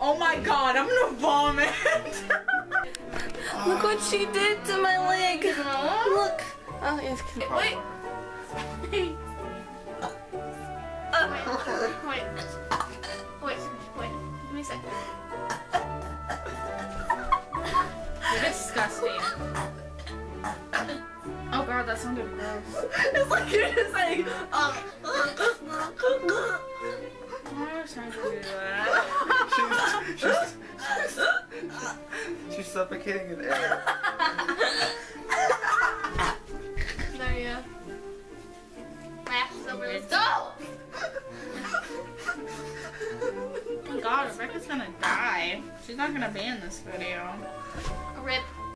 Oh my god, I'm gonna vomit. Look what she did to my leg. Look. Oh, yes. Wait. Wait. Give me a sec. You're disgusting. Oh god, that sounded gross. It's like you're just like, I was trying to do that. She's suffocating in air. There you go. Mash is over. Let's go! Oh god, Rebecca's gonna die. She's not gonna be in this video. Rip.